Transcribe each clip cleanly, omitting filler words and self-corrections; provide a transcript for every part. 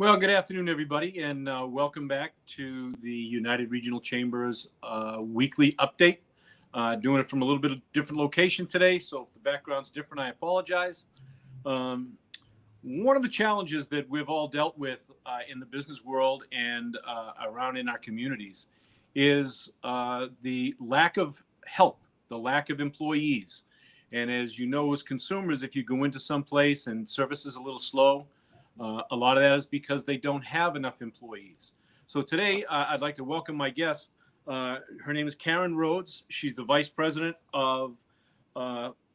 Well, good afternoon, everybody, and welcome back to the United Regional Chambers weekly update. Doing it from a little bit of different location today, so if the background's different, I apologize. Um, One of the challenges that we've all dealt with in the business world and around in our communities is the lack of help, the lack of employees. And as you know, as consumers, if you go into some place and service is a little slow, a lot of that is because they don't have enough employees. So today, I'd like to welcome my guest. Her name is Karyn Rhodes. She's the Vice President of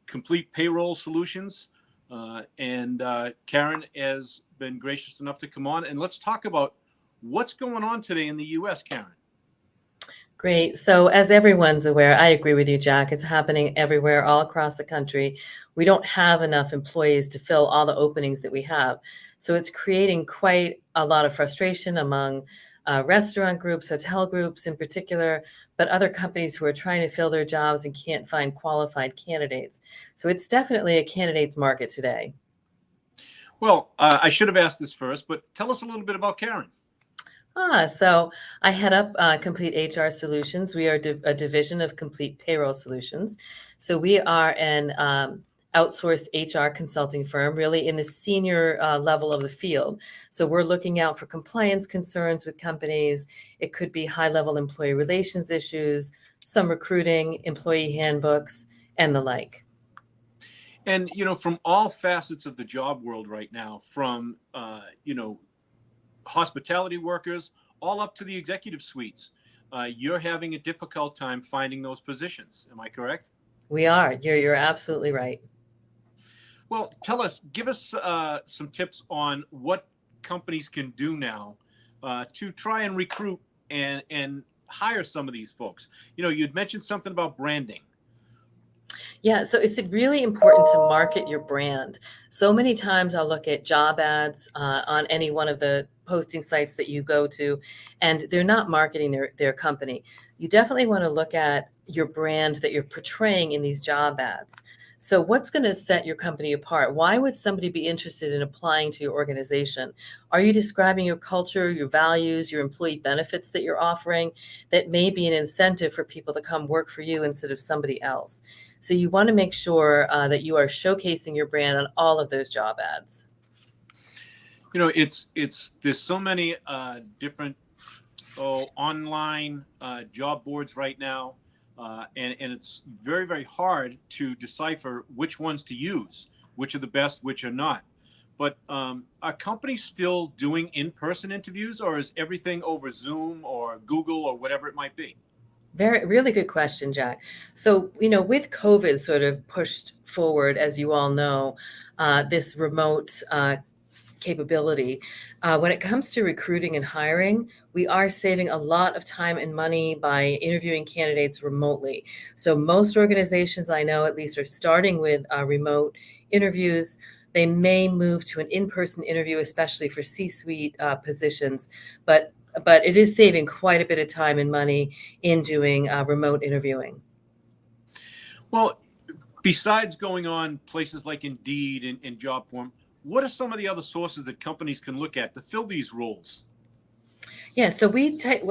Complete Payroll Solutions. And Karyn has been gracious enough to come on. And let's talk about what's going on today in the U.S., Karyn. Great. So as everyone's aware, I agree with you, Jack. It's happening everywhere, all across the country. We don't have enough employees to fill all the openings that we have. So it's creating quite a lot of frustration among restaurant groups, hotel groups in particular, but other companies who are trying to fill their jobs and can't find qualified candidates. So it's definitely a candidates market today. Well, I should have asked this first, but tell us a little bit about Karyn. So I head up Complete HR Solutions. We are a division of Complete Payroll Solutions. So we are an outsourced HR consulting firm, really in the senior level of the field. So we're looking out for compliance concerns with companies. It could be high-level employee relations issues, some recruiting, employee handbooks, and the like. And, from all facets of the job world right now, from, hospitality workers all up to the executive suites, you're having a difficult time finding those positions. Am I correct? We are. You're absolutely right. Well, give us some tips on what companies can do now to try and recruit and hire some of these folks. You'd mentioned something about branding. Yeah, so it's really important to market your brand. So many times I'll look at job ads on any one of the posting sites that you go to, and they're not marketing their company. You definitely want to look at your brand that you're portraying in these job ads. So what's going to set your company apart? Why would somebody be interested in applying to your organization? Are you describing your culture, your values, your employee benefits that you're offering that may be an incentive for people to come work for you instead of somebody else? So you want to make sure that you are showcasing your brand on all of those job ads. There's so many different online job boards right now. And it's very, very hard to decipher which ones to use, which are the best, which are not. But are companies still doing in-person interviews, or is everything over Zoom or Google or whatever it might be? Really good question, Jack. So, with COVID sort of pushed forward, as you all know, this remote capability. When it comes to recruiting and hiring, we are saving a lot of time and money by interviewing candidates remotely. So most organizations I know at least are starting with remote interviews. They may move to an in-person interview, especially for C-suite positions, but it is saving quite a bit of time and money in doing remote interviewing. Well, besides going on places like Indeed and JobForm, what are some of the other sources that companies can look at to fill these roles? Yeah, so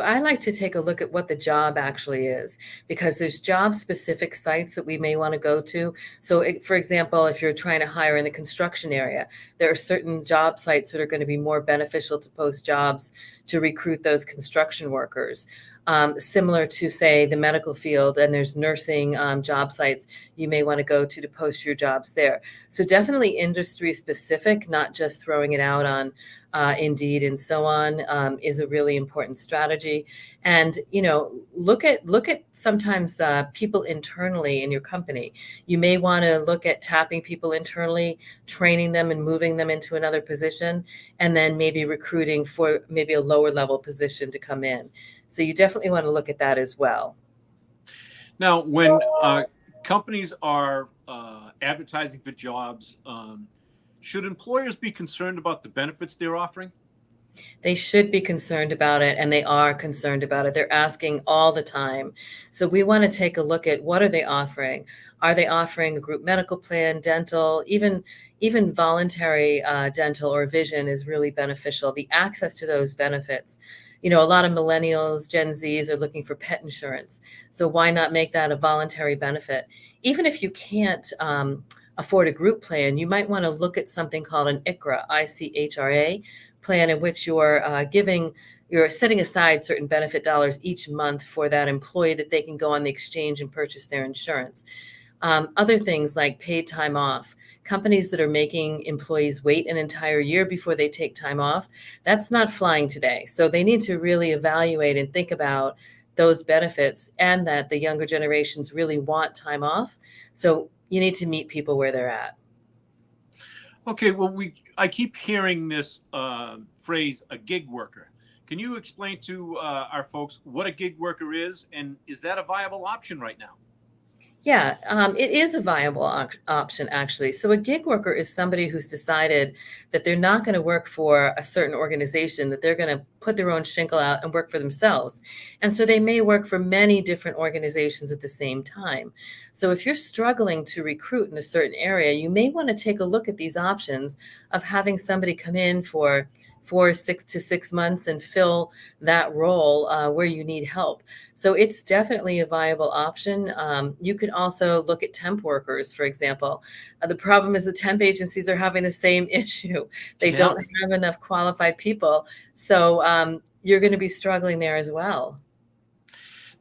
I like to take a look at what the job actually is, because there's job-specific sites that we may want to go to. So, for example, if you're trying to hire in the construction area, there are certain job sites that are going to be more beneficial to post jobs to recruit those construction workers. Similar to, say, the medical field, and there's nursing job sites you may want to go to post your jobs there. So definitely industry specific, not just throwing it out on Indeed and so on, is a really important strategy. And look at sometimes the people internally in your company. You may want to look at tapping people internally, training them and moving them into another position, and then maybe recruiting for maybe a lower level position to come in. So you definitely want to look at that as well. Now, when companies are advertising for jobs, should employers be concerned about the benefits they're offering? They should be concerned about it, and they are concerned about it. They're asking all the time. So we want to take a look at what are they offering? Are they offering a group medical plan, dental, even voluntary dental or vision is really beneficial. The access to those benefits. You know, a lot of millennials, Gen Zs are looking for pet insurance. So why not make that a voluntary benefit? Even if you can't afford a group plan, you might want to look at something called an ICHRA, ICHRA plan, in which you're setting aside certain benefit dollars each month for that employee that they can go on the exchange and purchase their insurance. Other things like paid time off. Companies that are making employees wait an entire year before they take time off, that's not flying today. So they need to really evaluate and think about those benefits, and that the younger generations really want time off. So you need to meet people where they're at. Okay, well, I keep hearing this phrase, a gig worker. Can you explain to our folks what a gig worker is, and is that a viable option right now? Yeah, it is a viable option, actually. So a gig worker is somebody who's decided that they're not going to work for a certain organization, that they're going to put their own shingle out and work for themselves. And so they may work for many different organizations at the same time. So if you're struggling to recruit in a certain area, you may want to take a look at these options of having somebody come in for 6 to 6 months and fill that role where you need help. So it's definitely a viable option. You can also look at temp workers, for example. The problem is the temp agencies are having the same issue. They Yeah. don't have enough qualified people. So you're going to be struggling there as well.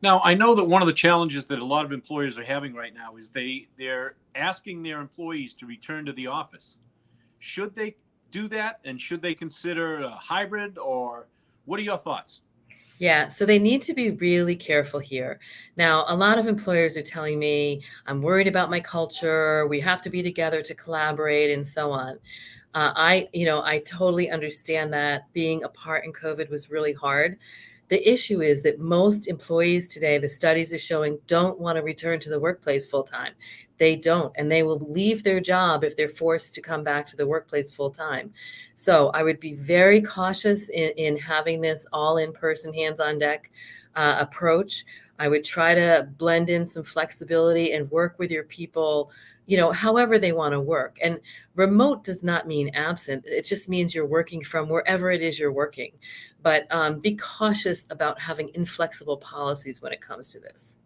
Now, I know that one of the challenges that a lot of employers are having right now is they're asking their employees to return to the office. Should they do that, and should they consider a hybrid, or what are your thoughts? Yeah, so they need to be really careful here. Now, a lot of employers are telling me, I'm worried about my culture. We have to be together to collaborate and so on. I totally understand that being apart in COVID was really hard. The issue is that most employees today, the studies are showing, don't want to return to the workplace full time. They don't, and they will leave their job if they're forced to come back to the workplace full time. So I would be very cautious in having this all in person, hands on deck approach. I would try to blend in some flexibility and work with your people, however they want to work. And remote does not mean absent. It just means you're working from wherever it is you're working. But be cautious about having inflexible policies when it comes to this.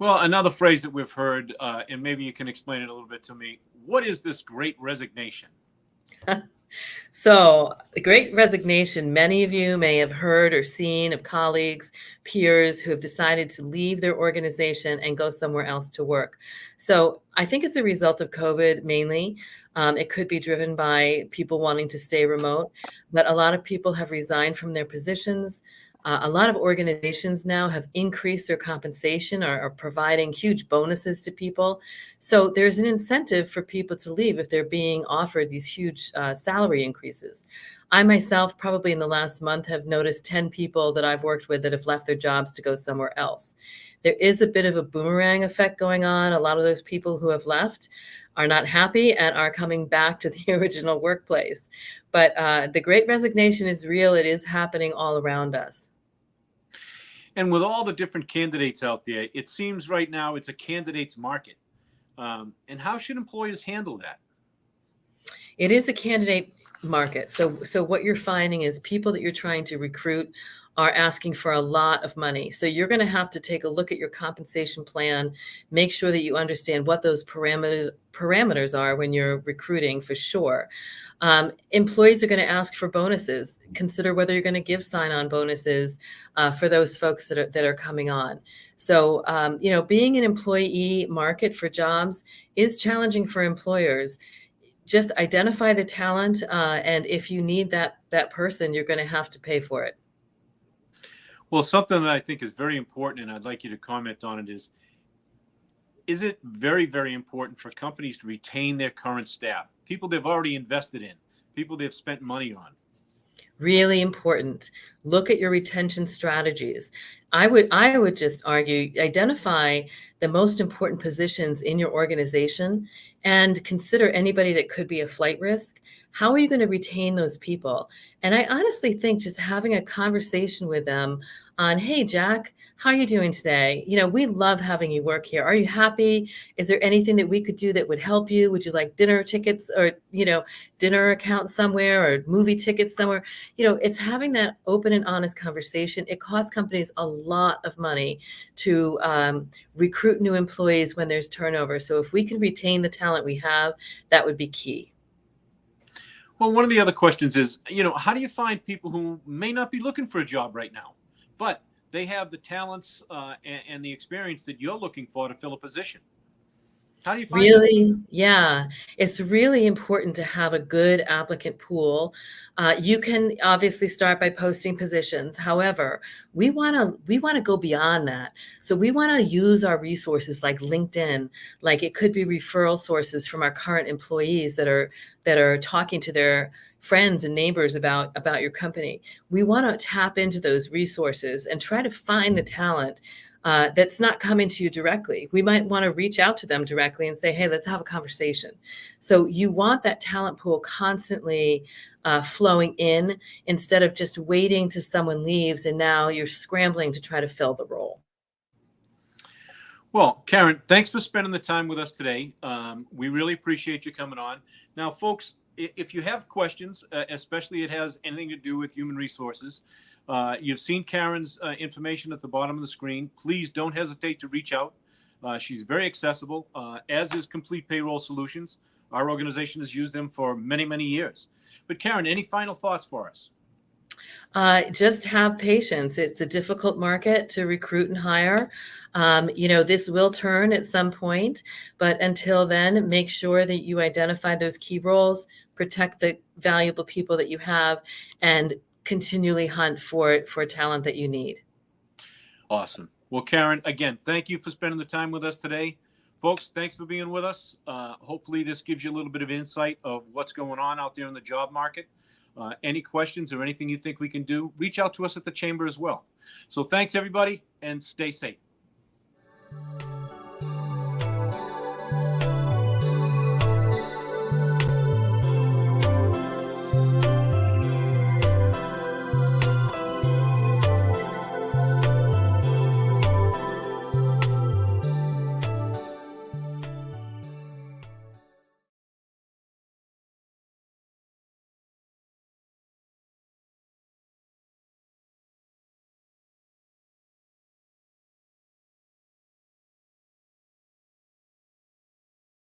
Well, another phrase that we've heard, and maybe you can explain it a little bit to me. What is this great resignation? So, the great resignation, many of you may have heard or seen of colleagues, peers who have decided to leave their organization and go somewhere else to work. So, I think it's a result of COVID mainly. It could be driven by people wanting to stay remote, but a lot of people have resigned from their positions. A lot of organizations now have increased their compensation or are providing huge bonuses to people. So there's an incentive for people to leave if they're being offered these huge salary increases. I myself, probably in the last month, have noticed 10 people that I've worked with that have left their jobs to go somewhere else. There is a bit of a boomerang effect going on. A lot of those people who have left are not happy and are coming back to the original workplace. But the great resignation is real. It is happening all around us. And with all the different candidates out there, it seems right now it's a candidates market. And how should employers handle that? It is a candidate market. So what you're finding is people that you're trying to recruit are asking for a lot of money. So you're going to have to take a look at your compensation plan, make sure that you understand what those parameters are when you're recruiting for sure. Employees are going to ask for bonuses. Consider whether you're going to give sign-on bonuses for those folks that are coming on. So being an employee market for jobs is challenging for employers. Just identify the talent, and if you need that person, you're going to have to pay for it. Well, something that I think is very important, and I'd like you to comment on it, is it very, very important for companies to retain their current staff, people they've already invested in, people they've spent money on? Really important. Look at your retention strategies. I would just argue identify the most important positions in your organization and consider anybody that could be a flight risk. How are you going to retain those people? And I honestly think just having a conversation with them on, hey, Jack, how are you doing today? You know, we love having you work here. Are you happy? Is there anything that we could do that would help you? Would you like dinner tickets or, dinner account somewhere or movie tickets somewhere? It's having that open and honest conversation. It costs companies a lot of money to recruit new employees when there's turnover. So if we can retain the talent we have, that would be key. Well, one of the other questions is, how do you find people who may not be looking for a job right now, but they have the talents and the experience that you're looking for to fill a position? How do you find them? Really? Yeah. It's really important to have a good applicant pool. You can obviously start by posting positions. However, we want to go beyond that. So we want to use our resources like LinkedIn, like it could be referral sources from our current employees that are talking to their friends and neighbors about your company. We want to tap into those resources and try to find the talent that's not coming to you directly. We might want to reach out to them directly and say, hey, let's have a conversation. So you want that talent pool constantly flowing in instead of just waiting till someone leaves and now you're scrambling to try to fill the role. Well, Karyn, thanks for spending the time with us today. We really appreciate you coming on. Now, folks, if you have questions, especially it has anything to do with human resources, you've seen Karyn's information at the bottom of the screen. Please don't hesitate to reach out. She's very accessible, as is Complete Payroll Solutions. Our organization has used them for many, many years. But Karyn, any final thoughts for us? Just have patience. It's a difficult market to recruit and hire. This will turn at some point, but until then, make sure that you identify those key roles, protect the valuable people that you have, and continually hunt for talent that you need. Awesome. Well, Karyn, again, thank you for spending the time with us today. Folks, thanks for being with us. Hopefully this gives you a little bit of insight of what's going on out there in the job market. Any questions or anything you think we can do, reach out to us at the Chamber as well. So thanks, everybody, and stay safe.